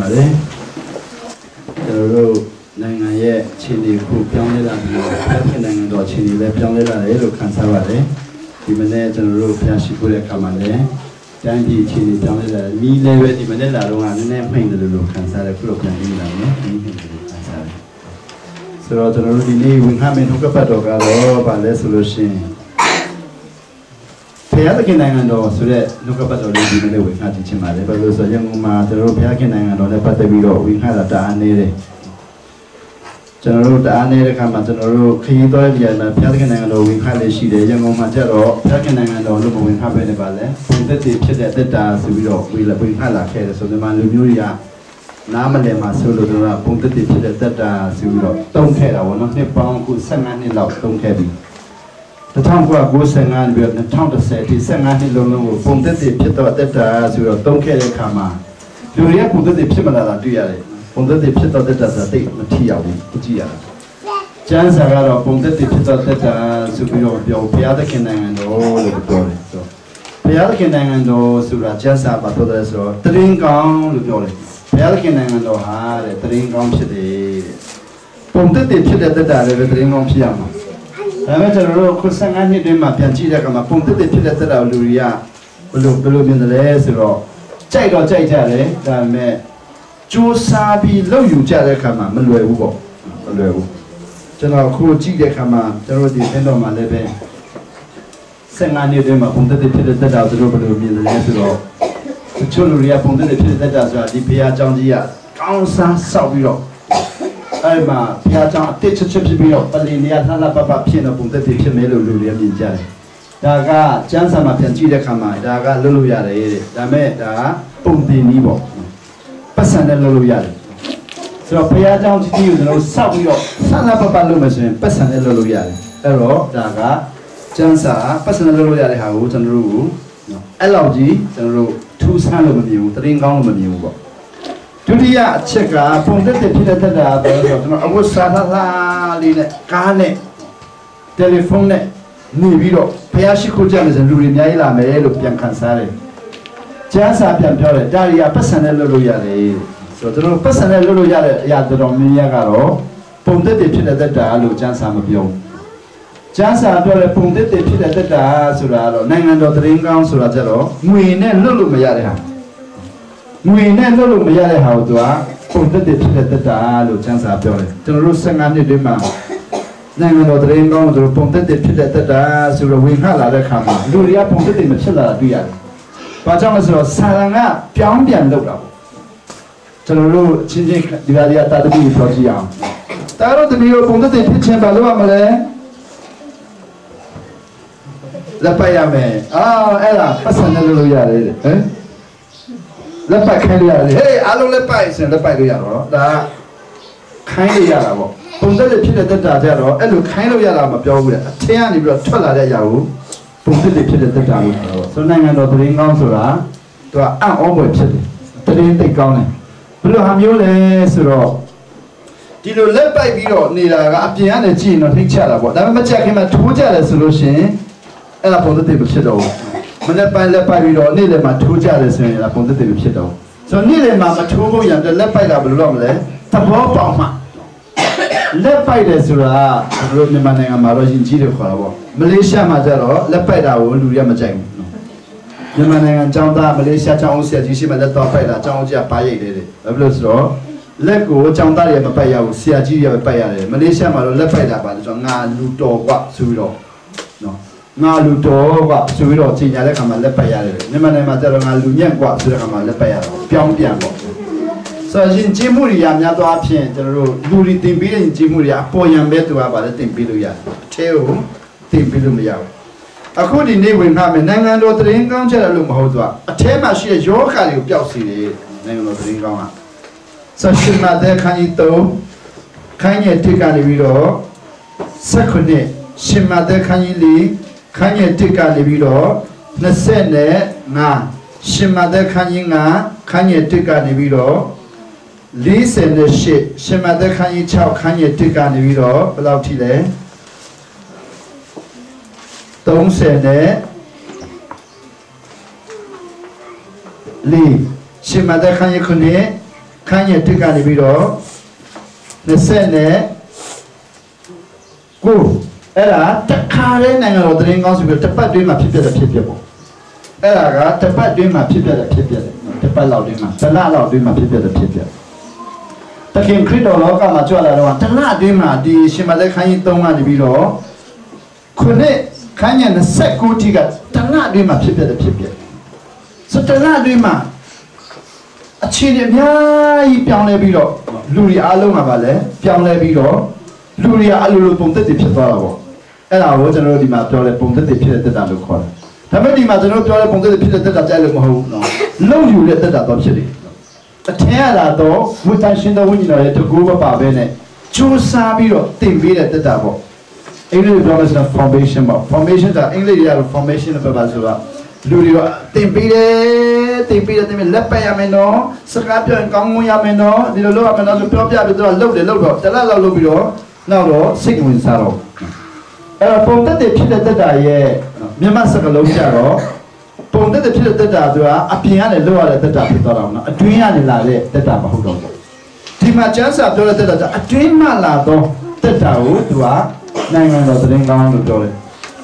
ပါတယ်ကျွန်တော်တို့နိုင်ငံရဲ့ခြေနေခုပြောင်းလဲလာပြီးတော့ဖျက်ခင်နိုင်ငံတော်ခြေနေလည်းပြောင်းလဲလာတယ်လို့ခံစားပါတယ်ဒီမနေ့ကျွန်တော်တို့ဖျက်ရှိခိုးတဲ့အခါမှာလည်းတိုင်းပြည်ခြေနေပြောင်းလဲလာတယ်မိလည်းပဲဒီမနေ့လာတော့ကနည်းနည်းမှိန်တယ်လို့ခံစားတယ်ခုတော့ပြန်ပြီးလာတယ်ဒီမှိန်တယ်လို့ခံစားတယ်ဆိုတော့ကျွန်တော်တို့ဒီနေ့ဝင်ခါမင်းထုတ်ကပတ်တော်ကတော့ဗာလဲဆိုလို့ရှိရင်ဘုရားသခင်နိုင်ငံတော်ဆိုတဲ့နှုတ်ကပတ်တော်လေးဒီနေ့ဝင်ခါကြည့်ချင်ပါတယ်ဘာလို့ဆိုရင်မှာကျွန်တော်တို့ဘုရားခင်နိုင်ငံတော်နဲ့ပတ်သက်ပြီးတော့ဝင်ခါတာတအားနေတယ်ကျွန်တော်တို့တအားနေတဲ့ခါမှာကျွန်တော်တို့ခရီးသွားတဲ့နေရာမှာဘုရားသခင်နိုင်ငံတော်ဝင်ခါလေးရှိတယ်ရန်ကုန်မှာကျတော့ဘုရားခင်နိုင်ငံတော်လို့မဝင်ခါပဲနေပါလေဘုံသက်တည်ဖြစ်တဲ့သက်တာဆိုပြီးတော့ဝင်ခါလာခဲ့တယ်ဆိုဒီမှာလူမျိုးတွေကနားမလည်မှာဆိုလို့တော့ဘုံသက်တည်ဖြစ်တဲ့သက်တာဆိုပြီးတော့တုံးခဲ့တာပေါ့နော်နှစ်ပေါင်းအခု15နှစ်လောက်တုံးခဲ့ပြီ1995ပြီး2010ဒီ15နှစ်လုံးလုံးကိုပုံသက်တည်ဖြစ်တော့တက်တာဆိုတော့တုံးခဲ့တဲ့ခါမှာလူတွေကပုံသက်တည်ဖြစ်မလာတာတွေ့ရတယ်ပုံသက်တည်ဖြစ်တော့တက်တာဆိုတိတ်မထီရဘူးကြည့်ရတာကျမ်းစာကတော့ပုံသက်တည်ဖြစ်တော့တက်တာဆိုပြီးတော့ပြောဘုရားသခင်နိုင်ငံတော်လို့ပြောတယ်ဆိုတော့ဘုရားသခင်နိုင်ငံတော်ဆိုတာကျမ်းစာပါပြောတယ်ဆိုတော့တရင်ကောင်းလို့ပြောတယ်ဘုရားသခင်နိုင်ငံတော်ဟာတဲ့တရင်ကောင်းဖြစ်တယ်တဲ့ပုံသက်တည်ဖြစ်တဲ့တက်တာလည်းတရင်ကောင်းဖြစ်ရမှာဒါပေမဲ့ကျွန်တော်တို့ခု15နှစ်တွင်းမှာပြန်ကြည့်တဲ့အခါမှာပုံသက်ဖြစ်တဲ့သက်တာလူတွေကဘယ်လိုမြင်တယ်လဲဆိုတော့ကြိုက်တော့ကြိုက်ကြတယ်ဒါပေမဲ့ကြိုးစားပြီးလုပ်ယူကြတဲ့အခါမှာမလွယ်ဘူးပေါ့မလွယ်ဘူးကျွန်တော်ခုကြည့်တဲ့အခါမှာကျွန်တော်ဒီသင်တော်မှာလည်းပဲ15နှစ်တွင်းမှာပုံသက်ဖြစ်တဲ့သက်တာသူတို့ဘယ်လိုမြင်တယ်လဲဆိုတော့တချို့လူတွေကပုံသက်ဖြစ်တဲ့သက်တာဆိုတာဒီဘုရားကျောင်းကြီးကကောင်းစားဆောက်ပြီးတော့အဲ့မှာဘုရားကျောင်းအတစ်ချက်ချက်ဖြစ်ပြီးတော့ပလင်နေရာလှလှပပဖြစ်တော့ပုံသက်ဖြစ်မယ်လို့လူတွေမြင်ကြတယ်ဒါကကျမ်းစာမှာပြန်ကြည့်တဲ့အခါမှာဒါကလွတ်လို့ရတယ်တဲ့ဒါမဲ့ဒါကပုံတင်နည်းပေါ့ပတ်စံနဲ့လွတ်လို့ရတယ်ဆိုတော့ဘုရားကျောင်းကြီးကိုကျွန်တော်စောက်ပြီးတော့လှလှပပလုပ်မယ်ဆိုရင်ပတ်စံနဲ့လွတ်လို့ရတယ်အဲ့တော့ဒါကကျမ်းစာပတ်စံနဲ့လွတ်လို့ရတဲ့ဟာကိုကျွန်တော်တို့အဲ့လောက်ကြီးကျွန်တော်တို့ထူးဆန်းလို့မမြင်ဘူးတရင်ကောင်းလို့မမြင်ဘူးပေါ့ဒုတိယအချက်ကပုံသက်ဖြစ်တဲ့တက်တာပဲဆိုတော့ကျွန်တော်အဝတ်စားလားလေးနဲ့ကားနဲ့တယ်လီဖုန်းနဲ့နေပြီးတော့ဖျားရှိခိုးကြမယ်ဆိုလူတွေအများကြီးလာမယ်လို့ပြန်ခံစားတယ်။ကျမ်းစာပြန်ပြောတယ်ဒါရီကပတ်စံနဲ့လွတ်လို့ရတယ်ဆိုတော့ကျွန်တော်ပတ်စံနဲ့လွတ်လို့ရတဲ့အရာတော်များများကတော့ပုံသက်ဖြစ်တဲ့တက်တာလို့ကျမ်းစာမပြောဘူး။ကျမ်းစာပြောတဲ့ပုံသက်ဖြစ်တဲ့တက်တာဆိုတာတော့နိုင်ငံတော်တရင်ကောင်းဆိုတာကြတော့ငွေနဲ့လွတ်လို့မရတဲ့ဟာငွေနဲ့လွတ်လို့မရတဲ့ဟာကိုသူကပုံသက်ဖြစ်တဲ့တက်တာလို့ကျမ်းစာပြောတယ်ကျွန်တော်တို့15နှစ်တွင်းမှာနိုင်ငံတော်တရင်ကောင်းတို့ပုံသက်ဖြစ်တဲ့တက်တာဆိုတော့ဝင်ခလာတဲ့ခါမှာလူတွေကပုံသက်မဖြစ်လာတာတွေ့ရတယ်။ဘာကြောင့်လဲဆိုတော့ဆာလံကပြောင်းပြန်လုပ်တာပေါ့ကျွန်တော်တို့ချင်းချင်းဒီပါးလေးတာတပည့်ပြောကြည့်အောင်တာတို့တပည့်ကိုပုံသက်ဖြစ်ခြင်းဘာလို့ရမလဲလက်ပိုက်ရမယ်အဲ့ဒါပတ်စံနဲ့လုပ်လို့ရတယ်ဟမ်လက်ပိုက်ခိုင်းလို့ရတယ်ဟေးအားလုံးလက်ပိုက်စင်လက်ပိုက်လို့ရတော့ဒါခိုင်းလို့ရတာပေါ့ပုံသက်ဖြစ်တဲ့တက်တာကြတော့အဲ့လိုခိုင်းလို့ရတာမပြောဘူးလေအထင်းကနေပြီးတော့ထွက်လာတဲ့အရာကိုပုံသက်ဖြစ်တဲ့တက်တာလို့ပြောတော့ဆိုနိုင်ငံတော်တရင်ကောင်းဆိုတာသူကအံ့ဩဖွယ်ဖြစ်တယ်တရင်သိကောင်းတယ်ဘယ်လိုဟာမျိုးလဲဆိုတော့ဒီလိုလက်ပိုက်ပြီးတော့နေတာကအပြင်ကနေကြည့်ရင်တော့ထိတ်ချတာပေါ့ဒါပေမဲ့မချက်ခင်မှာထိုးကြတယ်ဆိုလို့ရှိရင်အဲ့ဒါပုံသက်မဖြစ်တော့ဘူးမနေ့ပိုင်းလက်ပိုက်ပြီးတော့နေ့လယ်မှာထိုးကြတယ်ဆိုရင်ပုံသက်မဖြစ်တော့ဘူးဆိုတော့နေ့လယ်မှာမထိုးဖို့ရံလက်ပိုက်တာဘယ်လိုလုပ်မလဲသဘောပေါက်မှလက်ပိုက်တယ်ဆိုတာတို့မြန်မာနိုင်ငံမှာတော့ယဉ်ကျေးတယ်ခေါ်တာပေါ့မလေးရှားမှာကျတော့လက်ပိုက်တာကိုလူတွေကမကြိုက်ဘူးမြန်မာနိုင်ငံကျောင်းသားမလေးရှားကျောင်းဦးဆရာကြီးရှိမှလက်တော့ပိုက်တာကျောင်းဦးကြီးကပါရိတ်တယ်ဘာဖြစ်လို့ဆိုတော့လက်ကိုကျောင်းသားတွေမပိုက်ရဘူးဆရာကြီးတွေပဲပိုက်ရတယ်မလေးရှားမှာတော့လက်ပိုက်တာပါလို့ဆိုတော့ငါလူတော်กว่าဆိုပြီးတော့နော်ငါလူတော်กว่าဆိုပြီးတော့ချိန်ညာတဲ့ခါမှာလက်ပိုက်ရတယ်မြန်မာနိုင်ငံမှာကျတော့ငါလူညံ့กว่าဆိုတဲ့ခါမှာလက်ပိုက်ရတော့ပြောင်းပြန်ပေါ့ဆိုတော့ရင်ကျေးမှုတွေရများသောအားဖြင့်ကျွန်တော်တို့လူတွေတင်ပေးတဲ့ရင်ကျေးမှုတွေအပေါ်ယံပဲသူကပါလေတင်ပေးလို့ရတယ်အထဲကိုတင်ပေးလို့မရဘူးအခုဒီနေ့ဝင်ခါမယ်နိုင်ငံတော်တရင်ကောင်းချက်လို့မဟုတ်သူကအထဲမှာရှိတဲ့ယောဂတွေကိုပျောက်စေတယ်နိုင်ငံတော်တရင်ကောင်းကဆက်ရှင်မတဲ့ခန်းကြီး3ခန်းကြီး1ကနေပြီးတော့19ရှင်မတဲ့ခန်းကြီး4ခန်းကြီး1ကနေပြီးတော့25ရှင်မတဲ့ခန်းကြီး5ခန်းကြီး1ကနေပြီးတော့48ရှင်မသက်ခန်းကြီး6ခန်းကြီး1ကနေပြီးတော့ဘယ်လောက်ထိလဲ30နဲ့4ရှင်မသက်ခန်းကြီး9 ခန်းရဲ့တစ်ကနေပြီးတော့20နဲ့ကိုအဲ့ဒါတခါလေးနိုင်ငံတော်သတင်းကောင်းဆိုပြီးတစ်ပတ်တွင်းမှာဖြစ်တဲ့ဖြစ်ပေါ့အဲ့ဒါကတစ်ပတ်တွင်းမှာဖြစ်တဲ့တစ်ပတ်လောက်တွင်းမှာတစ်လလောက်တွင်းမှာဖြစ်တဲ့တခင်ခရစ်တော်လောကမှာကြွလာတော့တစ်လတွင်းမှာဒီရှင်မသက်ခန်းကြီး3ကနေပြီးတော့ခုနှစ်ခန်းကြီး29တိကတစ်လတွင်းမှာဖြစ်တဲ့ဆိုတစ်လတွင်းမှာအခြေအနေအများကြီးပြောင်းလဲပြီးတော့လူတွေအားလုံးကပါလဲပြောင်းလဲပြီးတော့လူတွေကအလိုလိုပုံသက်တွေဖြစ်သွားတာပေါ့အဲ့ဒါကိုကျွန်တော်တို့ဒီမှာပြောလဲပုံသက်တွေဖြစ်တဲ့တက်တာလို့ခေါ်တယ်ဒါပေမဲ့ဒီမှာကျွန်တော်ပြောလဲပုံသက်တွေဖြစ်တဲ့တက်တာကြိုက်လို့မဟုတ်ဘူးနော်လုံယူတဲ့တက်တာတော့ဖြစ်တယ်အထင်ရတာတော့ဝိတ္တရှင်တော်ဝိညာဉ်တော်ရဲ့တကူမပါဘဲနဲ့ကျိုးစားပြီးတော့တင်ပေးတဲ့တက်တာပေါ့အင်္ဂလိပ်ပြောလို့ဆိုတော့ foundation ပေါ့ foundation ကအင်္ဂလိပ်ရတော့ formation လို့ပြောပါဆိုတော့လူတွေကတင်ပေးတယ်လက်ပတ်ရမယ်နော်စကားပြောရင်ကောင်းမွန်ရမယ်နော်ဒီလိုလုပ်ရမယ်နော်ဆိုပြောပြပြီးတော့လှုပ်တယ်လှုပ်တော့တစ်လလောက်လုပ်ပြီးတော့နောက်တော့စိတ်ဝင်စားတော့အဲ့တော့ပုံသက်တွေဖြစ်တဲ့တက်တာရဲ့မြန်မာစကားလုံးကြတော့ပုံသက်တွေဖြစ်တဲ့တက်တာဆိုတာအပြင်ကနေလောက်ရတဲ့တက်တာဖြစ်သွားတော့နော်အတွင်းကနေလာတဲ့တက်တာမဟုတ်တော့ဘူးဒီမှာကျမ်းစာပြောတဲ့တက်တာအတွင်းမှလာတော့တက်တာကိုသူကနိုင်ငံတော်သတင်းကောင်းလို့ပြောတယ်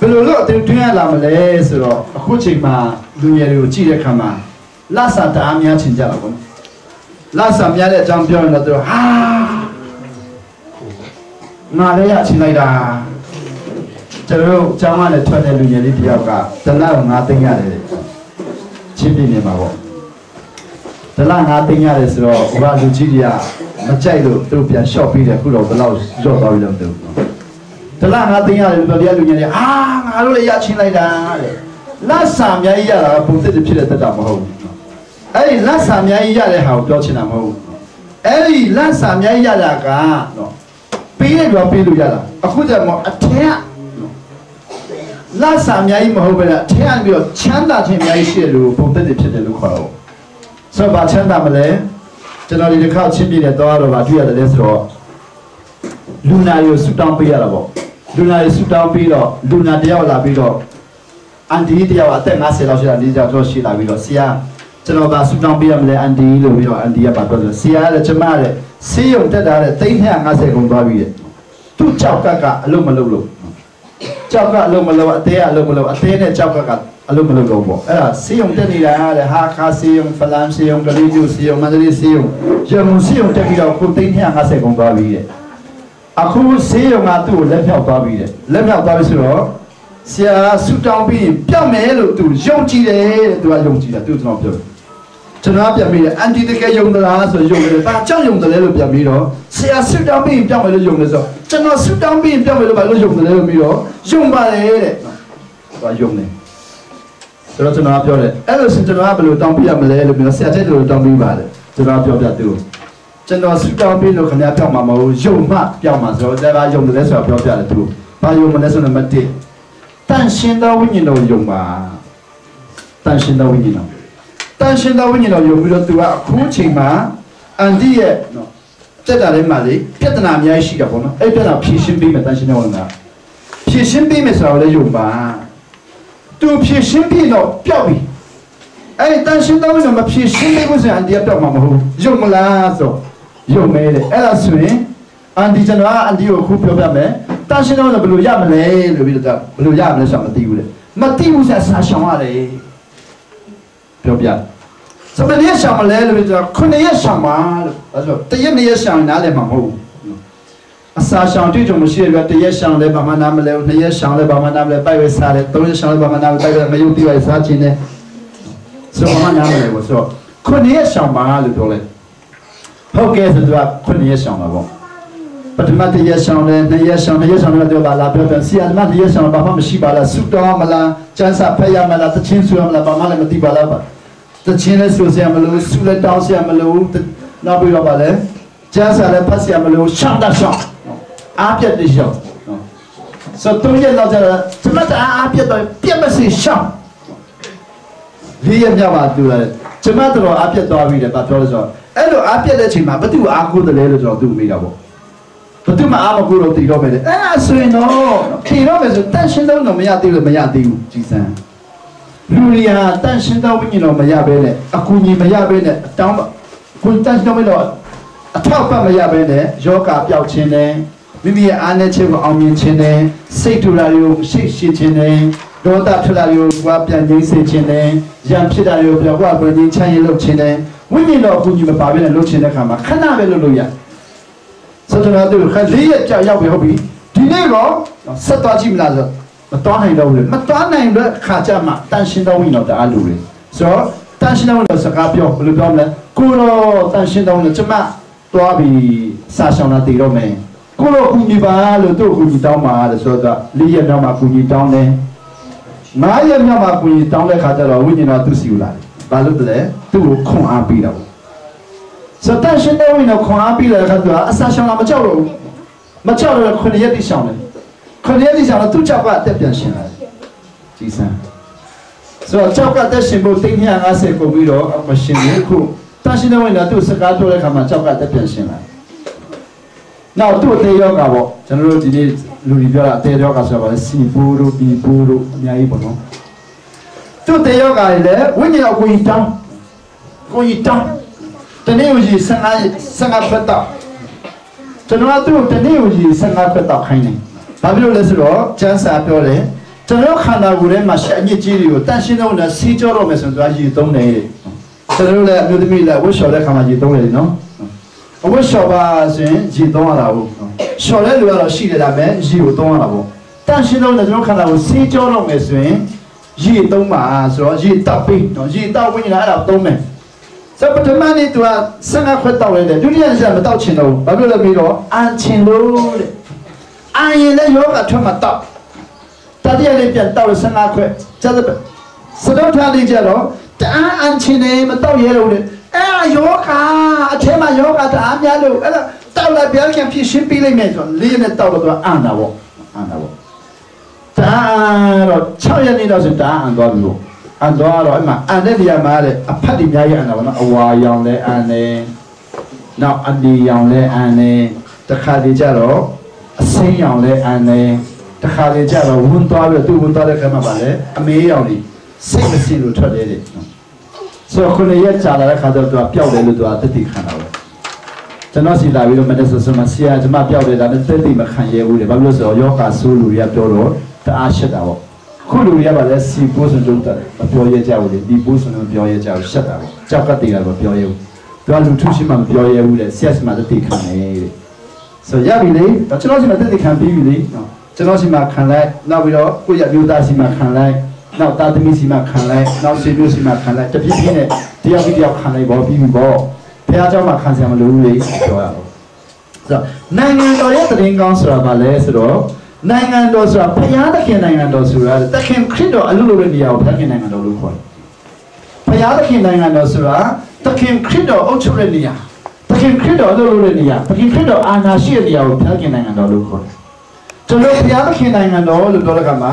ဘယ်လိုလို့အတွင်းရလာမလဲဆိုတော့အခုချိန်မှာလူရည်တွေကိုကြည့်တဲ့အခါမှာလဆာတအားများချင်ကြတာပေါ့လဆာများတဲ့အကြောင်းပြောရင်တော့သူဟာငါလည်းရချင်လိုက်တာကျွန်တော်တို့ကျောင်းကနေထွက်တဲ့လူငယ်လေးတယောက်ကတလား9သိန်းရတယ်ချင်းပြနေမှာပေါ့တလား9သိန်းရတယ်ဆိုတော့ဟိုကလူကြီးတွေကမကြိုက်လို့သူတို့ပြန်ရှော့ပြီးတယ်ခုတော့ဘယ်လောက်ရော့သွားပြီလဲမသိဘူးတလား9သိန်းရတယ်လို့တရားလူငယ်တွေငါတို့လည်းရချင်လိုက်တာတဲ့လက်ဆာအများကြီးရတာပုံသစ်ဖြစ်တဲ့တက်တာမဟုတ်ဘူးအဲ့ဒီလက်ဆာအများကြီးရတဲ့ဟာကိုပြောချင်တာမဟုတ်ဘူးအဲ့ဒီလက်ဆာအများကြီးရတာကနော်ပေးရတော့ပေးလို့ရတာအခုကျတော့အထက်လက်ဆာအများကြီးမဟုတ်ပဲအထက်ပြီးတော့ချမ်းသာခြင်းအများကြီးရှိတယ်လို့ပုံသစ်ဖြစ်တယ်လို့ခေါ်တော့ဆိုတော့ချမ်းသာမလဲကျွန်တော်ဒီတစ်ခါချင်းပြည့်တဲ့တော့ဗာတွေ့ရတယ်လဲဆိုတော့လူနာကိုဆူတောင်းပေးရတာပေါ့လူနာကိုဆူတောင်းပြီးတော့လူနာတယောက်လာပြီးတော့အန်ဒီတယောက်အသက်50လောက်ရှိတာ၄ယောက်တော့ရှိလာပြီးတော့ဆရာကျွန်တော်ဗာဆူတောင်းပေးရမလဲအန်ဒီလို့ပြီးတော့အန်ဒီကပါပြောတယ်ဆရာလည်းကျမတဲ့ဆေးရုံတက်တာတဲ့350ကုန်သွားပြီတဲ့သူ့ကြောက်ကကအလုံးမလုံးလို့ကြောက်ကအလုံးမလုံးအသေးကအလုံးမလုံးအသေးနဲ့ကြောက်ကကအလုံးမလုံးတော့ပေါ့အဲ့ဒါဆေးရုံတက်နေတာတဲ့ဟာခါဆေးရုံဖလန်ဆေးရုံကလေးကျူဆေးရုံမန္တလေးဆေးရုံရန်ကုန်ဆေးရုံတက်ပြီးတော့ခု350ကုန်သွားပြီတဲ့အခုဆေးရုံကသူ့ကိုလက်ဖြောက်သွားပြီတဲ့လက်ဖြောက်သွားပြီဆိုတော့ဆရာဆူတောင်းပြီးပြောက်မယ်လို့သူယုံကြည်တယ်တဲ့သူကယုံကြည်တယ်သူကျွန်တော်ပြောတယ်ကျွန်တော်ပြန်ပြီးအန်တီတကယ်ယုံသလားဆိုယုံတယ်ဘာကြောင့်ယုံတယ်လဲလို့ပြန်ပြီးတော့ဆရာဆူတောင်းပြီးပြောက်မယ်လို့ယုံတယ်ဆိုကျွန်တော်ဆူတောင်းပြီးပြောက်မယ်လို့ဘာလို့ယုံတယ်လဲလို့ပြီးတော့ယုံပါတယ်တဲ့သူကယုံတယ်ဆိုတော့ကျွန်တော်ပြောတယ်အဲ့လိုဆိုကျွန်တော်ကဘယ်လိုတောင်းပြရမလဲလို့ပြီးတော့ဆရာတဲ့လိုတောင်းပြီးပါတယ်ကျွန်တော်ပြောပြသူကျွန်တော်ဆူတောင်းပြီးလို့ခင်ဗျားပြောက်မှာမဟုတ်ယုံမှပြောက်မှာဆိုတော့ဒါကယုံတယ်လဲဆိုတာပြောပြတယ်သူဘာယုံမလဲဆိုတော့မတည့်တန်ရှင်တော်ဝိညာဉ်တော်ယုံပါတန်ရှင်တော်ဝိညာဉ်တော်တန်ရှင်တော်ဝိညာဉ်တော်ယုံပြီးတော့သူကအခုချိန်မှာအန်ဒီရဲ့နော်တက်တာလေးမှလေပြဿနာအများကြီးရှိတာပေါ့နော်အဲ့ပြဿနာဖြေရှင်းပေးမယ်တန်ရှင်တော်ဝိညာဉ်ကဖြေရှင်းပေးမယ်ဆိုတော့လည်းယုံပါသူဖြေရှင်းပြီးတော့ပျောက်ပြီအဲ့တန်ရှင်တော်ဝိညာဉ်မဖြေရှင်းပေးဘူးဆိုရင်အန်ဒီကပျောက်မှာမဟုတ်ယုံမလားဆိုယုံမဲတယ်အဲ့ဒါဆိုရင်အန်ဒီကျွန်တော်ကအန်ဒီကိုအခုပြောပြမယ်တန်ရှင်တော်ကဘယ်လိုရမလဲလို့ပြီးတော့ဘယ်လိုရမလဲဆိုတာမသိဘူးလေမသိဘူးဆိုဆာရှောင်ရတယ်ပြောပြစပယ်ရက်ရှောင်မလဲလို့ပြီးတော့9ရက်ရှောင်ပါလို့အဲဆိုတရက်2ရက်ရှောင်နားလည်းမဟုတ်ဘူးအစာရှောင်တွေ့ကြုံမရှိရပြတရက်ရှောင်လဲဘာမှနားမလဲ2ရက်ရှောင်လဲဘာမှနားမလဲပိုက်ဝဲစားတယ်3ရက်ရှောင်လဲဘာမှနားမလဲပိုက်ဝဲမယုံတိဝဲစားခြင်းနဲ့ဆိုဘာမှနားမလဲဘူးဆို9ရက်ရှောင်ပါလို့ပြောလိုက်ဟုတ်ကဲ့ဆိုတော့9ရက်ရှောင်ပါပေါ့ပထမတရက်ရှောင်းတယ်2ရက်ရှောင်း2ရက်ရှောင်းတော့ပါလာပြောပြန်ဆီယမ2ရက်ရှောင်းဘာမှမရှိပါလားဆူတော်မလားကျန်းစာဖက်ရမလားတချင်းဆူရမလားဘာမှလည်းမသိပါလားပါတချင်းလည်းဆူစရာမလိုဆူလည်းတောင်းစရာမလိုနောက်ပြီးတော့ပါလေကျန်းစာလည်းဖတ်စရာမလိုရှောင်းတာရှောင်းအားပြတ်တဲ့ရှောင်းဆိုတော့3ရက်လောက်ကျတော့ကျမတအားပြတ်တော့ပြတ်မစီရှောင်း4ရက်မြောက်ပါသူလည်းကျမတော်အားပြတ်သွားပြီလေဘာပြောလဲဆိုတော့အဲ့လိုအားပြတ်တဲ့အချိန်မှာဘသူအားကိုးတယ်လဲလို့ကျွန်တော်သူ့မိတာပေါ့ဘယ်သူမှအားမကူလို့တည်တော့မယ်လေအဲ့ဒါဆိုရင်တော့တည်တော့မယ်ဆိုတန်ရှင်းတော့မရသေးလို့မရသေးဘူးကြည်စမ်းလူတွေဟာတန်ရှင်းတော့ဝိညာဉ်တော်မရဘဲနဲ့အကူကြီးမရဘဲနဲ့အတောင်း คุณตั้งชื่อไม่หรอกเท่าปั้มระยะไปเนี่ยโยกาเปียวเชนเนี่ยไม่มีอันเนี่ยเชื่อว่าเอามีเชนเนี่ยเสกทุลาอยู่เสกชีเชนเนี่ยโดนตัดทุลาอยู่ว่าเปลี่ยนยิงเสกเชนเนี่ยยังพิจารณาอยู่เปลี่ยนว่าเปลี่ยนยิงใช้ยิงลูกเชนเนี่ยไม่มีหรอกคุณอยู่มาป่าเป็นลูกเชนเนี่ยครับมาขนาดเป็นลูกอย่างสุดท้ายดูแค่เลี้ยจะยาวไปเขาบีทีนี้ก็สัตว์จีมน่าจะมาต้อนให้เราเลยมาต้อนให้เราข้าจะมาตั้งชินดาวินเราแต่อาลูเลยsoตั้งชินดาวินเราสกัดเปียวหรือเปล่าเนี่ยกูเราตั้งชินดาวินเราจะมาตัวบีสาชาวนาตีเราไหมกูเราคุยบ้าหรือตัวคุยดาวมาเลยso thatเลี้ยเรามาคุยดาวเนี่ยมาเลี้ยเรามาคุยดาวเลยข้าจะเราวิญญาณตุสิวลาบาลุตเลยตัวคงอาบีเราso ตั้งชินดาวินเราคงอาบีเลยข้าตัวสาชาวนามาเจ้าเรามาเจ้าเราคนนี้ที่ชาวเนี่ยคนนี้ที่ชาวเราตู้จับว่าเต็มเปลี่ยนเสียงเลยจีซัน所以照顾的全部顶天阿些公民咯，不辛苦。但是呢，我们都是搞出来看嘛，照顾的变现来。那都得要搞不？咱们今天努力表了，得要搞什么？西部路、北部路，哪一部咯？都得要搞的，我们要故意当，故意当。等你有些生活不到，咱们都等你有些生活不到看呢。ဘာဖြစ်လို့လဲဆိုတော့ကျန်းစာပြောတယ်ကျွန်တော်ခန္ဓာကိုယ်ထဲမှာရှက်အညစ်အကြေးတွေကိုတန်ရှင်းတော့နဲ့စီးကြောတော့မယ်ဆိုတော့ရေသုံးတယ်ကျွန်တော်လည်းအမျိုးသမီးလည်းဝတ်လျှော်တဲ့ခါမှာရေသုံးတယ်နော်အဝတ်လျှော်ပါဆိုရင်ရေသုံးရတာဟုတ်လျှော်တဲ့လူကတော့ရှိတယ်ဒါပေမဲ့ရေကိုသုံးရတာပေါ့တန်ရှင်းတော့နဲ့ကျွန်တော်ခန္ဓာကိုစီးကြောတော့မယ်ဆိုရင်ရေသုံးပါဆိုတော့ရေတောက်ပြီးနော်ရေတောက်ဝင်လာအဲ့ဒါသုံးမယ်စပထမနေ့သူကဆန္ဒခွက်တောက်လိုက်တယ်ဒုတိယနေ့ကျမတောက်ချင်တော့ဘာဖြစ်လဲပြီးတော့အန်ချင်လို့တဲ့အာရင်လည်းယောဂထွက်မှာတောက်တတိယနေ့ပြန်တောက်လို့ဆန္ဒခွက်ကျတဲ့စတော့ထားလေးကြတော့တအားအန်ချင်နေမတောက်ရဲလို့လေအဲ့ယောဂအထဲမှာယောဂတအားများလို့အဲ့ဒါတောက်လိုက်ပြန်ပြန်ဖြစ်ရှင်းပြီးလိုက်မယ်ဆိုလေးနဲ့တောက်တော့အန်တာပေါ့အန်တာပေါ့ဒါတော့6ရက်နေ့တော့ဆိုဒါအန်သွားပြီပေါ့အန်သွားတော့အဲ့မှာအန်တဲ့နေရာမှာတဲ့အဖတ်ဒီများရအန်တာပေါ့နော်အဝါရောင်လဲအန်နေနောက်အဒီရောင်လဲအန်နေတခါတည်းကြတော့အစိမ်းရောင်လဲအန်နေတခါတည်းကြတော့ဝန်းသွားပြီးသူ့ဝန်းသွားတဲ့ခါမှာပါလေအမေးရောင်ကြီးစိတ်မစင်လို့ထွက်တယ်တဲ့ဆိုတော့ခုနှစ်ရက်ကြာလာတဲ့ခါကျတော့သူကပျောက်တယ်လို့သူကတတိခံတာပဲကျွန်တော်စီလာပြီးတော့မနေ့ဆိုမှဆရာကျမပျောက်တယ်ဒါနဲ့တတိမခံရဘူးလေဘာလို့လဲဆိုတော့ယောဂဆိုးလူတွေကပြောတော့တအားရှက်တာပေါ့ခုလူတွေကပါလေစီပိုးစွန်ကြုံတယ်မပြောရကြဘူးလေဒီပိုးစွန်မပြောရကြဘူးရှက်တာပေါ့ကြောက်ကတည်းကမပြောရဘူးသူကလူထုရှိမှမပြောရဘူးလေဆရာစီမှာတတိခံတယ်တဲ့ဆိုရပြီလေကျွန်တော်စီမှာတတိခံပြီးပြီလေနော်ကျွန်တော်စီမှာခံလိုက်နောက်ပြီးတော့ကိုယ့်ရမျိုးသားစီမှာခံလိုက်နောက်တာသမီစီမှာခံလိုက်နောက်ဆွေမျိုးစီမှာခံလိုက်တပြည့်ပြည့်နဲ့တယောက်ပြီးတယောက်ခံလိုက်ပေါ့ပြီးပြီပေါ့ဘုရားเจ้าမှာခံစရာမလိုဘူးလေပြောရအောင်ဆိုတော့နိုင်ငံတော်ရဲ့တရင်ကောင်းဆိုတာဘာလဲဆိုတော့နိုင်ငံတော်ဆိုတာဘုရားသခင်နိုင်ငံတော်ဆိုတာသခင်ခရစ်တော်အလုပ်လုပ်တဲ့နေရာကိုဘုရားခင်နိုင်ငံတော်လို့ခေါ်တယ်ဘုရားသခင်နိုင်ငံတော်ဆိုတာသခင်ခရစ်တော်အုပ်ချုပ်တဲ့နေရာသခင်ခရစ်တော်အလုပ်လုပ်တဲ့နေရာသခင်ခရစ်တော်အာဏာရှိတဲ့နေရာကိုဘုရားခင်နိုင်ငံတော်လို့ခေါ်တယ်ကျွန်တော်ဘုရားသခင်နိုင်ငံတော်လို့ပြောတဲ့အခါမှာ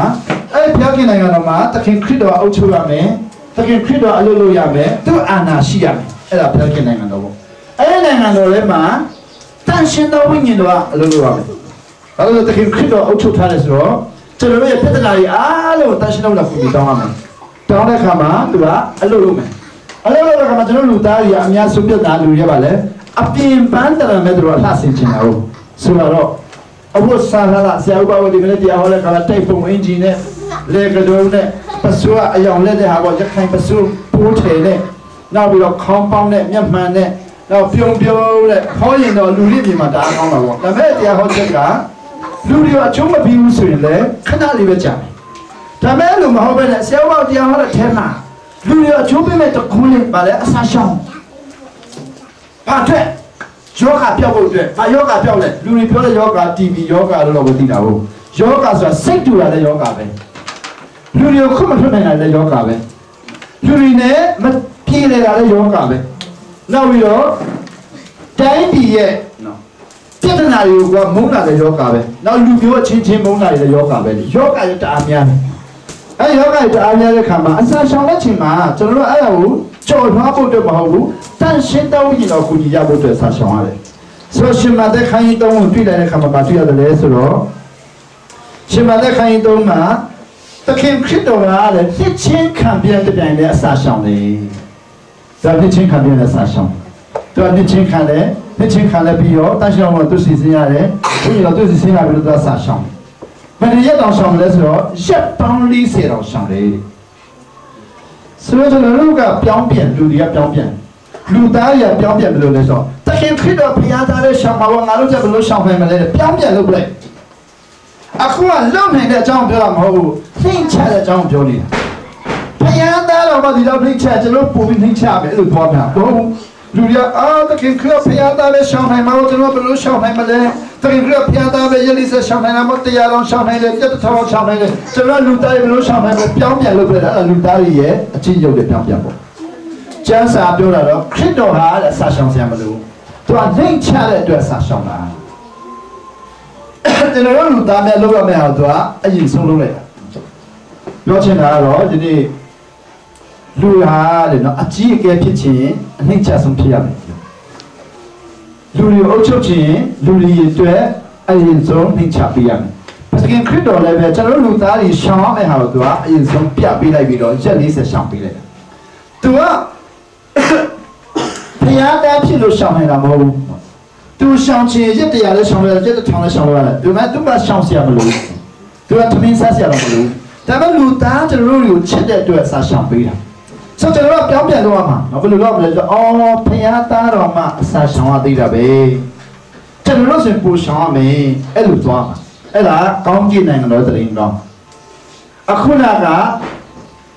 အဲ့ဘုရားခင်နိုင်ငံတော်မှာသခင်ခရစ်တော်အုပ်ချုပ်ရမယ်သခင်ခရစ်တော်အလုပ်လုပ်ရမယ်သူအာဏာရှိရမယ်အဲ့ဒါဘုရားခင်နိုင်ငံတော်ပေါ့အဲ့ဒီနိုင်ငံတော်ထဲမှာတန်ရှင်တော်ဝိညာဉ်တော်ကအလုပ်လုပ်ရမယ်ဘာလို့လဲသခင်ခရစ်တော်အုပ်ချုပ်ထားတယ်ဆိုတော့ကျွန်တော်ရဲ့ပြဿနာတွေအားလုံးတန်ရှင်တော်ကပြည်တောင်းရမယ်တောင်းတဲ့အခါမှာသူကအလုပ်လုပ်မယ်အလုပ်လုပ်တဲ့အခါမှာကျွန်တော်လူသားတွေအများဆုံးပြဿနာလူတွေပါလေအပြင်ပန်းတရမဲ့တို့လှဆင်ချင်တာဟုတ်ဆိုတော့အဝတ်စားလာဆရာဥပဝတိမနေ့တရားဟောတဲ့ကလာတိုက်ပုံအင်ဂျင်နဲ့လေကတော်နဲ့ပစုအယောင်လက်တဲ့ဟာပေါ့ရခိုင်ပစုပိုးထည်နဲ့နောက်ပြီးတော့ခေါင်းပေါင်းနဲ့မျက်မှန်နဲ့နောက်ပြုံပြုံတဲ့ဟောရင်တော့လူလေးပြင်မှာတအားကောင်းတာပေါ့ဒါပေမဲ့တရားဟောချက်ကလူတွေအချုံးမပြီးဘူးဆိုရင်လည်းခဏလေးပဲကြာတယ်ဒါပေမဲ့လူမဟုတ်ပဲနဲ့ဆရာဥပတရားဟောတဲ့ထဲမှာလူတွေအချုံးပေးမဲ့တခုလေးပါလေအစားရှောင်းဘာတဲ့ယောဂပြောက်ဖို့အတွက်ဘာယောဂပြောက်လဲလူတွေပြောတဲ့ယောဂ TB ယောဂလို့တော့မသိတာဘူးယောဂဆိုတာစိတ်တူရတဲ့ယောဂပဲလူတွေကိုခုမထွက်နိုင်တဲ့ယောဂပဲလူတွေနဲ့မပြေလည်တာတဲ့ယောဂပဲနောက်ပြီးတော့တိုင်းပြည်ရဲ့နော်ပြဿနာတွေကမုန်းတာတဲ့ယောဂပဲနောက်လူမျိုးအချင်းချင်းမုန်းတာတဲ့ယောဂပဲယောဂရတအားများတယ်အဲယောဂရတအားများတဲ့ခါမှာအစာရှောင်တဲ့ချိန်မှာကျွန်တော်တို့အဲ့ဒါကိုကြော်လွှားဖို့အတွက်မဟုတ်ဘူးတန်ရှင်းတော်ဝိညာဉ်တော်ကိုကြီးရဖို့အတွက်ဆာရှောင်ရတယ်ဆိုတော့ရှင်မသက်ခိုင်းတုံးကိုတွေ့လိုက်တဲ့ခါမှာမတွေ့ရတယ်လေဆိုတော့ရှင်မသက်ခိုင်းတုံးမှာသခင်ခရစ်တော်ကလည်းနှစ်ချင်းခံပြန်တဲ့တိုင်နဲ့အစာရှောင်တယ်ဒါနှစ်ချင်းခံပြန်တဲ့အစာရှောင်သူ对，你请看嘞，你请看嘞，比较，但是我都是这样的，我遇到都是这样的，都是啥想？那你一到上的时候，一帮理解到上来的，所以这个路个表变，路也表变，路大也表变不了的说，但是看到平常大的想法，我俺都在不路上面来的，表变都不来。啊，可能老年的长标了嘛，年轻的长标哩。平常大了嘛，你老年轻，这路不比年轻别路多嘛，不。လူရအာတခင်ခရဖျားသားပဲရှောင်းနိုင်မှာကျွန်တော်ဘယ်လိုရှောင်းနိုင်မလဲတခင်ခရဖျားသားပဲရလိစရှောင်းနိုင်မှာတရားတော်ရှောင်းနိုင်တယ်တက်တော်ရှောင်းနိုင်တယ်ကျွန်တော်လူသားတွေဘယ်လိုရှောင်းနိုင်မလဲပြောင်းပြန်လုပ်ပြတာလူသားတွေရဲ့အချင်းချုပ်တွေပြောင်းပြန်ပေါ့ကျမ်းစာပြောတာတော့ခရစ်တော်ဟာတဲ့ဆာရှောင်းဆရာမလို့သူကနှိမ့်ချတဲ့အတွက်ဆာရှောင်းတာကျွန်တော်လူသားများလုပ်ရမယ့်ဟာသူကအရင်ဆုံးလုပ်လိုက်တာပြောချင်တာကတော့ဒီနေ့လူဟာတဲ့နော်အကြီးအကဲဖြစ်ခြင်းအနှိမ့်ချဆုံးဖြစ်ရမယ်လူတွေအုပ်ချုပ်ခြင်းလူတွေအတွက်အရင်ဆုံးနှိမ့်ချပေးရမယ်။parce que ခရစ်တော်လည်းပဲကျွန်တော်လူသားတွေရှောင်ရမယ့်ဟာကိုသူကအရင်ဆုံးပြပေးလိုက်ပြီးတော့ရက်40ရှောင်ပေးလိုက်တာ။သူကဘုရားသားဖြစ်လို့ရှောင်နေတာမဟုတ်ဘူး။သူရှောင်ခြင်းရက်100လည်းရှောင်ရတယ်ရက်1000လည်းရှောင်ရတယ်။သူကရှောင်စရာမလိုဘူး။သူကသမင်းစားစရာမလိုဘူး။ဒါပေမဲ့လူသားကျွန်တော်တို့ကိုချစ်တဲ့အတွက်စာရှောင်ပေးတာ။ဆိုကျွန်တော်ပြောင်းပြန်လို့ရမှာဘယ်လိုလုပ်မလဲဆိုအော်ဖျားသားတော်မှအစာရှောင်ရသေးတာပဲကျွန်တော်တို့စပူရှောင်ရမယ်အဲ့လိုသွားမှာအဲ့ဒါကောင်းကြည့်နိုင်လို့တရင်တော့အခုနက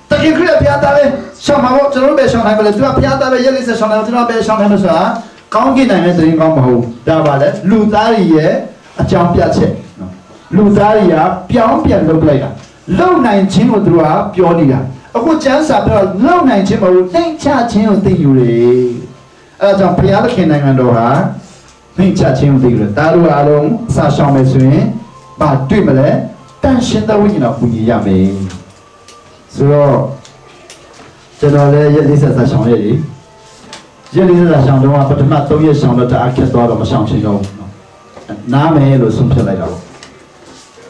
တကယ်ခရဖျားသားပဲရှောင်မှာပေါ့ကျွန်တော်တို့ပဲရှောင်နိုင်မလဲသူကဖျားသားပဲရက်လေးဆက်ရှောင်တယ်ကျွန်တော်ပဲရှောင်တယ်လို့ဆိုတာကောင်းကြည့်နိုင်တဲ့တရင်ကောင်းမဟုတ်ဒါပါလေလူသားတွေရဲ့အကြောင်းပြချက်လူသားတွေကပြောင်းပြန်လုပ်လိုက်တာလုံနိုင်ခြင်းကိုသူကပြောနေတာအခုကျမ်းစာပြောလုံနိုင်ခြင်းမဟုတ်နှိမ့်ချခြင်းကိုသိယူတယ်အဲဒါကြောင့်ဘုရားသခင်နိုင်ငံတော်ဟာနှိမ့်ချခြင်းကိုသိယူတယ်ဒါတို့အားလုံးစာရှောင်မယ်ဆိုရင်ဘာတွေ့မလဲတန်ရှင်းသောဝိညာဉ်တော်ပူညီရမယ်ဆိုတော့ကျွန်တော်လည်းရက်လေးဆက်စာရှောင်ရတယ်ရက်လေးဆက်စာရှောင်တော့ပထမ3ရက်ရှောင်တော့တအားခက်သွားတော့မရှောင်ချင်တော့ဘူးနားမယ်လို့ဆုံးဖြတ်လိုက်တာပေါ့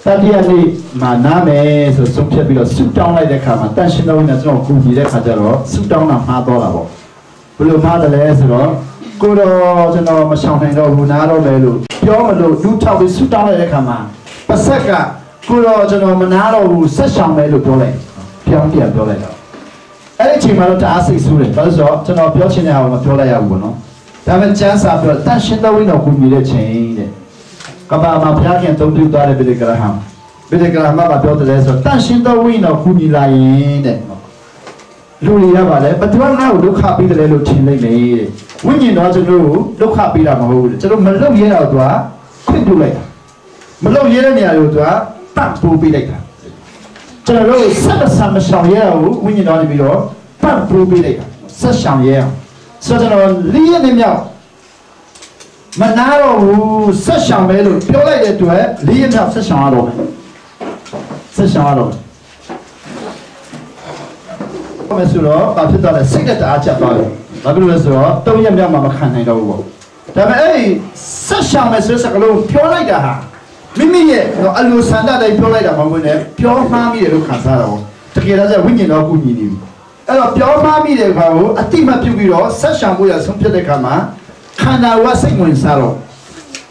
တတိယနေ့မှာနားမယ်ဆိုဆုံးဖြတ်ပြီးတော့ဆူတောင်းလိုက်တဲ့ခါမှာတန်ရှင်တော်နဲ့ကျွန်တော်ကူညီတဲ့ခါကျတော့ဆူတောင်းတာမှားတော့တာပေါ့ဘယ်လိုမှားတယ်လဲဆိုတော့ကိုတော့ကျွန်တော်မရှောင်နိုင်တော့ဘူးနားတော့မယ်လို့ပြောမလို့လူထောက်ပြီးဆူတောင်းလိုက်တဲ့ခါမှာပါဆက်ကကိုတော့ကျွန်တော်မနာတော့ဘူးဆက်ရှောင်မယ်လို့ပြောလိုက်ပြောင်းပြန်ပြောလိုက်တော့အဲ့ဒီအချိန်မှာတော့တအားစိတ်ဆိုးတယ်ဘာလို့ဆိုတော့ကျွန်တော်ပြောချင်တဲ့ဟာကိုမပြောလိုက်ရဘူးပေါ့နော်ဒါပေမဲ့ကျမ်းစာပြောတန်ရှင်တော်နဲ့ကူညီတဲ့ချိန်တဲ့ကဘာမှာဘုရားခင်သုံးပြုသွားတဲ့ဗိဒ္ဓဂရဟံမှာပြောတယ်ဆိုတန်ရှင်တော်ဝိညာဉ်ကူညီလာရင်တဲ့လူတွေရပါလေဘယ်သူမှငါ့ကိုဒုက္ခပေးတယ်လို့ထင်လိုက်လေတဲ့ဝိညာဉ်တော်ကျွန်တော်ကိုဒုက္ခပေးတာမဟုတ်ဘူးတဲ့ကျွန်တော်မလုပ်ရတော့သူကခွင့်ပြုလိုက်တာမလုပ်ရတဲ့နေရာကိုသူကတတ်ပိုးပေးလိုက်တာကျွန်တော်တို့ဆက်မရှောင်ရဘူးဝိညာဉ်တော်နေပြီးတော့တတ်ပိုးပေးလိုက်တာဆက်ရှောင်ရအောင်ဆိုတော့ကျွန်တော်လေးရနေမြောက်မနာတော့ဘူးဆက်ရှောင်ပဲလို့ပြောလိုက်တဲ့အတွက်လေးရမြောက်ဆက်ရှောင်ရတော့ဆက်ရှောင်ရတော့ဘာလို့ဆိုတော့ဘာဖြစ်သွားလဲစိတ်တက်အားကျသွားတယ်ဘာဖြစ်လို့လဲဆိုတော့3ရက်မြောက်မှမခံနိုင်တော့ဘူးပေါ့ဒါပေမဲ့အဲ့ဆက်ရှောင်မယ်ဆိုတဲ့စကားလုံးပြောလိုက်တာဟာမိမိရဲ့အလိုဆန္ဒတိုင်းပြောလိုက်တာမဟုတ်ဘူးနဲ့ပြောမှားမိတယ်လို့ခံစားတာပေါ့တကယ်တော့ဝိညာဉ်တော်ကူညီနေပြီအဲ့တော့ပြောမှားမိတဲ့ခါကိုအတိမပြုတ်ပြီးတော့ဆက်ရှောင်ဖို့ရဆုံးဖြတ်တဲ့ခါမှာခန္ဓာဝစိတ်ဝင်စားတော့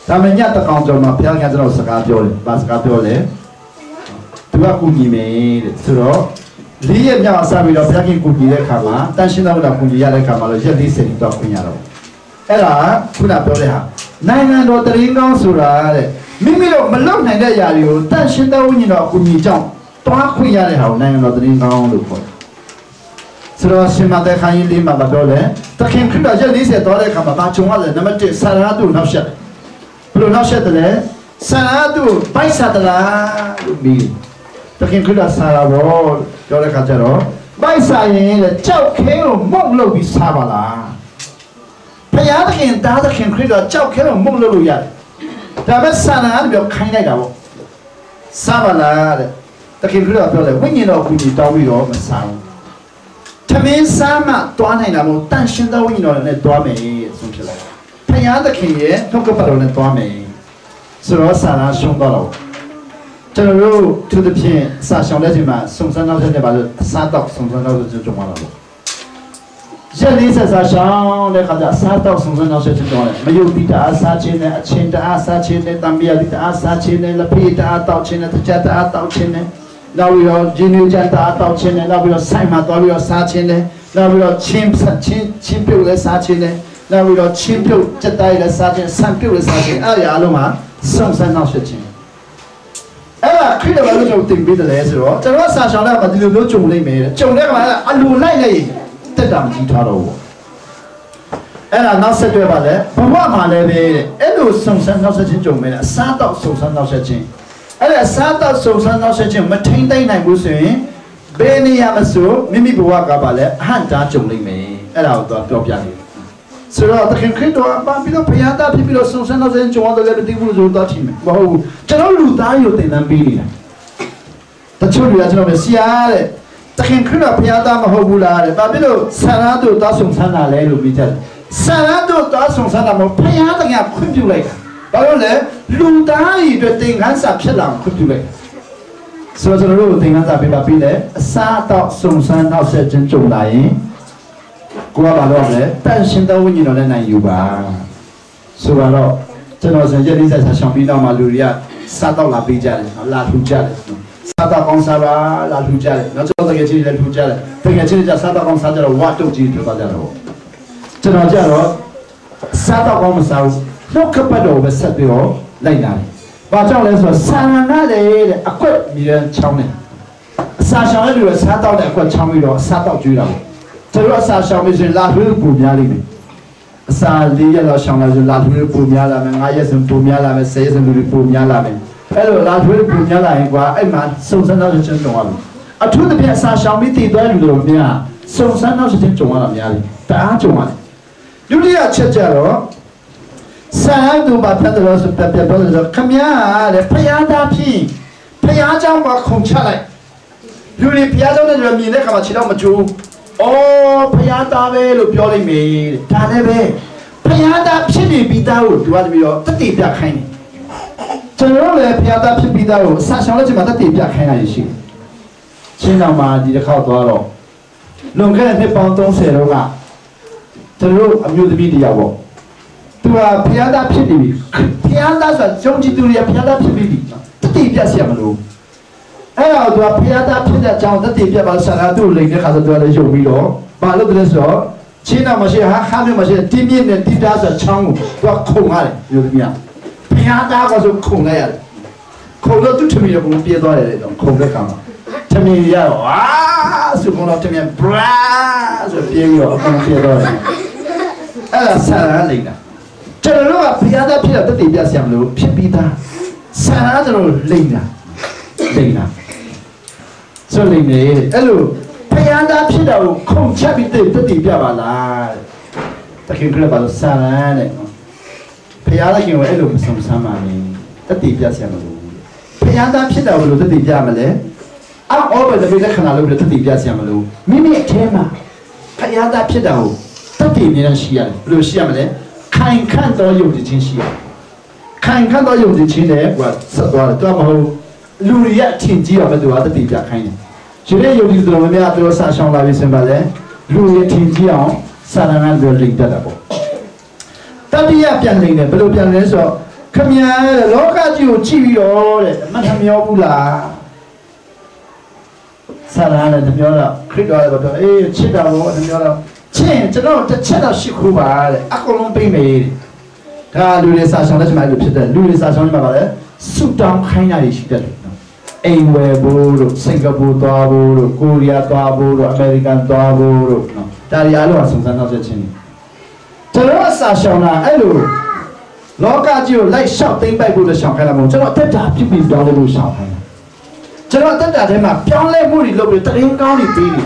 ဒါမှညတကောင်ကြောင့်ဘုရားကကျွန်တော်စကားပြောတယ်။ဘာစကားပြောလဲ။သူကကူညီမယ်တဲ့။ဆိုတော့၄ရက်မြောက်အစပြီးတော့ဘုရားခင်ကူညီတဲ့အခါမှာတန်ရှင်းတော်ကကူညီရတဲ့အခါမှာလို့ရက်40တော့ခွင့်ရတော့။အဲ့ဒါခုနပြောတဲ့ဟာနိုင်ငံတော်တရင်ကောင်းဆိုတာတဲ့မိမိတို့မလုံနိုင်တဲ့ຢာတွေကိုတန်ရှင်းတော်ဝိညာဉ်တော်ကူညီကြောင်းတွားခွင့်ရတဲ့ဟာကိုနိုင်ငံတော်တရင်ကောင်းလို့ခေါ်တယ်။ဆိုတော့ရှင်မသက်ခိုင်းလေးမှာပြောတယ်တခင်ခရစ်တော်ရက်40တော့တဲ့အခါမှာဘာခြုံရလဲနံပါတ်1ဆရာသူနောက်ဆက်ဘယ်လိုနောက်ဆက်တယ်လဲဆရာသူပိုက်စားတလားလို့ပြီးတခင်ခရစ်တော်ဆရာဘောပြောတဲ့ခါကျတော့ပိုက်စားရင်လေကြောက်ခဲကိုမုံလို့ပြီးစားပါလားဘုရားသခင်သားသခင်ခရစ်တော်ကြောက်ခဲကိုမုံလို့လို့ရတယ်ဒါပေမဲ့ဆရာကပြောခိုင်းလိုက်တာပေါ့စားပါလားတဲ့တခင်ခရစ်တော်ပြောတယ်ဝိညာဉ်တော်ကူညီတောင်းပြီးတော့မစားဘူးသမင်းစားမှတွားနိုင်တာမို့တန်ရှင်သောဝိညာဉ်တော်နဲ့တွားမယ်ဆုံးဖြစ်လိုက်ဖယားသခင်ရဲ့နှုတ်ကပတ်တော်နဲ့တွားမယ်ဆိုတော့ဆာလာရှုံးတော့တော့ကျွန်တော်တို့သူတစ်ဖြင့်စာရှောင်တဲ့ချိန်မှာစုံစမ်းနောက်ဆက်နေပါလို့အစားတော့စုံစမ်းနောက်ဆက်ကြုံရတာပေါ့ ရက်လေးဆက်စားရှောင်းတဲ့ခါကျစားတော့စုံစမ်းနောက်ဆက်ချင်းတော့မယုတ်တိတအားစားခြင်းနဲ့အချင်းတအားစားခြင်းနဲ့တံမြာတိတအားစားခြင်းနဲ့လက်ဖေးတအားတောက်ခြင်းနဲ့တကြတအားတောက်ခြင်းနဲ့နောက်ပြီးတော့ဂျင်းနေကြတအားတောက်ခြင်းနဲ့နောက်ပြီးတော့ဆိုင်မှာသွားပြီးတော့စားခြင်းနဲ့နောက်ပြီးတော့ချင်းပြုတ်လဲစားခြင်းနဲ့နောက်ပြီးတော့ချင်းပြုတ်စက်တိုင်းလဲစားခြင်းဆန်ပြုတ်လဲစားခြင်းအဲ့ဒီအလုံးမှာစုံစမ်းနောက်ဆက်ခြင်းအဲ့ဒါခရစ်တော်ဘာလို့ကျွန်တော်တင်ပေးတယ်လဲဆိုတော့ကျွန်တော်စာရှောင်းတဲ့မှာဒီလိုမျိုးကြုံလိုက်မယ်ကြုံတဲ့မှာအလိုလိုက်လိုက်တက်တာမကြီးထားတော့ဘူးအဲ့ဒါနောက်ဆက်တွဲပါလေဘဝမှာလည်းပဲအဲ့လိုစုံစမ်းနောက်ဆက်ခြင်းကြုံမယ်အစားတော့စုံစမ်းနောက်ဆက်ခြင်းအဲ့ဒါအစားတော့စုံစမ်းနောက်ဆက်ခြင်းမထိမ့်သိမ့်နိုင်ဘူးဆိုရင်ဘယ်နေရာမှာဆိုမိမိဘဝကပါလေအဟန့်တားကြုံလိုက်မယ်အဲ့ဒါကိုတော့ပြောပြနေဆိုတော့တခင်ခရစ်တော်အပန်းပြီးတော့ဘုရားသားဖြစ်ပြီးတော့စုံစမ်းနောက်ဆက်ခြင်းကြုံရတယ်လည်းဒီဘူးဆိုတော့ထင်မယ်မဟုတ်ဘူးကျွန်တော်လူသားရုပ်တင်တန်းပေးနေတာတချို့တွေကကျွန်တော်ဆရာတဲ့တခင်ခရစ်တော်ဘုရားသားမဟုတ်ဘူးလားတဲ့ဘာဖြစ်လို့ဆန္ဒတို့တောင်းဆုံဆန္ဒလဲလို့ပြောကြတယ်ဆန္ဒတို့တောင်းဆုံဆန္ဒမဘုရားတကယ်ခွင့်ပြုလိုက်တာဘာလို့လဲလူသားတွေအတွက်သင်ခန်းစာဖြစ်လာခွင့်ပြုလိုက်ဆိုတော့ကျွန်တော်တို့သင်ခန်းစာပေးပါပြီလေအစားတော့စုံစမ်းနောက်ဆက်ခြင်းကြုံလာရင်ကိုယ်ကဘာလို့လဲတန်ရှင်တော်ဝိညာဉ်တော်နဲ့နိုင်ယူပါဆိုတော့ကျွန်တော်စံရက်လေးဆက်ဆောင်ပြီးတော့မှလူတွေကစားတော့လာပေးကြတယ်လာထူကြတယ်စားတော့ကောင်းစားပါလာထူကြတယ်နောက်ကျွန်တော်တကယ်ချင်းလည်းထူကြတယ်တကယ်ချင်းကြစားတော့ကောင်းစားကြတော့ဝတ်တုတ်ကြီးဖြစ်သွားကြတော့ကျွန်တော်ကြတော့စားတော့ကောင်းမစားဘူးနှုတ်ခပတ်တော်ပဲဆက်ပြီးတော့လိုက်လာတယ်ဘာကြောင့်လဲဆိုတော့ဆာနာလေတဲ့အကွက်မြင်ချောင်းနေအစာရှောင်တဲ့လူကစားတော့တဲ့အကွက်ချောင်းပြီးတော့စားတော့ကျွေးတာပေါ့ကျွန်တော်အစာရှောင်ပြီးဆိုရင်လာထွေးပူများလိမ့်မယ်အစာ၄ရက်လောက်ရှောင်လာဆိုလာထွေးပူများလာမယ်9ရက်ဆိုပူများလာမယ်10ရက်ဆိုလူတွေပူများလာမယ်အဲ့လိုလာထွေးပူများလာရင်ကွာအဲ့မှာစုံစမ်းတော့ချင်းကြုံရမယ်အထူးသဖြင့်အစာရှောင်ပြီးတည်သွားလူတွေများစုံစမ်းတော့ချင်းကြုံရတာများတယ်တအားကြုံရတယ်ဒုတိယချက်ကြတော့ဆာတူဘာဖြစ်တယ်ဆိုပြပြောလို့ခမရတဲ့ဖယားသားဖြစ်ဖယားเจ้าကခုန်ချလိုက်လူတွေဖယားเจ้าနဲ့မြင်တဲ့ခါမှာခြေတော့မကျိုးအော်ဖယားသားပဲလို့ပြောလိုက်မယ်ဒါလည်းပဲဖယားသားဖြစ်နေပြီးသားကိုသူကပြီးတော့တတိပြခိုင်းတယ်ကျွန်တော်လည်းဖယားသားဖြစ်ပြီးသားကိုဆာရှောင်းလက်ချင်မှာတတိပြခိုင်းရတယ်ရှိချင်းတော်မှာဒီတစ်ခေါက်သွားတော့လွန်ခဲ့တဲ့နှစ်ပေါင်း30လောက်ကကျွန်တော်အမျိုးသမီးတရားပေါ့သူကဖျားသားဖြစ်နေပြီဖျားသားဆိုကျုံကြည့်သူတွေကဖျားသားဖြစ်ပြီးပြီတတိပြတ်ဆရာမလို့အဲ့တော့သူကဖျားသားဖြစ်တဲ့အကြောင်းတတိပြတ်ပါဆရာသူ့လိန်တဲ့ခါဆိုသူကလည်းယုံပြီးတော့ဘာလို့လဲဆိုတော့ချင်းတော်မရှိဟာမျိုးမရှိတင်းပြင်းနဲ့တိတာဆိုချောင်းကိုသူကခုံရတယ်မျိုးသမီးကဖျားသားကဆိုခုံလိုက်ရတယ်ခုံတော့သူ့ထမီတော့ဘုံပြေးသွားတယ်တော့ခုံတဲ့ခါမှာထမီရတော့အာဆိုတော့ထမီဘရာဆိုပြေးပြီးတော့အကုန်ပြေးသွားတယ်အဲ့ဒါဆရာလိန်တာကျွန်တော်တို့ကဘုရားသားဖြစ်တဲ့တတိပြဆရာမလို့ဖြစ်ပြီးသားဆရာကျွန်တော်လိမ့်တာဆိုလိမ့်နေအဲ့လိုဘုရားသားဖြစ်တာကိုခုန်ချက်ပြီးတတိပြပါလားတခင်ကလည်းပါလို့ဆရာတဲ့ဘုရားသားခင်ကိုအဲ့လိုမဆုံးဆမ်းပါနဲ့တတိပြဆရာမလို့ဘုရားသားဖြစ်တာကိုလို့တတိပြမလဲအော်ဘယ်လိုလဲခဏလို့တတိပြဆရာမလို့မိမိအထဲမှာဘုရားသားဖြစ်တာကိုတတိနေရရှိရတယ်ဘယ်လိုရှိရမလဲခိုင်ခန့်သောယုံကြည်ခြင်းရှိရခိုင်ခန့်သောယုံကြည်ခြင်းနဲ့ကွာဆက်သွားတယ်တော့မဟုတ်လူတွေရဲ့အထင်ကြီးအောင်ပဲသူကတတိပြခိုင်းတယ်ရှင်ရဲ့ယုံကြည်သူတော်များသူဆာရှောင်းလာပြီဆိုပါလေလူတွေထင်ကြီးအောင်စာရဏတွေလိမ့်တတ်တာပေါ့တတိယပြန်လိမ့်တယ်ဘယ်လိုပြန်လဲဆိုတော့ခမည်းလောကကြီးကိုကြည့်ပြီးတော့တဲ့အမှန်မပြောဘူးလားစာရဏနဲ့ပြောတော့ခရစ်တော်လည်းပြောအေးချစ်တာဘောပြောတော့ချင်းကျွန်တော်တစ်ချက်တော့ရှိခုပါတဲ့အကုန်လုံးပြိမယ်ဒါလူတွေစာဆောင်လက်ချင်မှလို့ဖြစ်တယ်လူတွေစာဆောင်ချင်မှပါလေစုတောင်းခိုင်းတာရှိတယ်အိမ်ဝယ်ဖို့တို့စင်ကာပူသွားဖို့တို့ကိုရီးယားသွားဖို့တို့အမေရိကန်သွားဖို့တို့နော်ဒါတွေအားလုံးကစုံစမ်းတော့ချက်ချင်းကျွန်တော်စာဆောင်တာအဲ့လိုလောကကြီးကိုလိုက်လျှောက်သိမ့်ပိုက်ဖို့လို့ရှောင်ခိုင်းတာမဟုတ်ကျွန်တော်အသက်တာဖြစ်ပြီးပြောင်းလဲဖို့ရှောင်ခိုင်းတာကျွန်တော်အသက်တာထဲမှာပြောင်းလဲမှုတွေလုပ်ပြီးတရင်ကောင်းတွေပေးနေ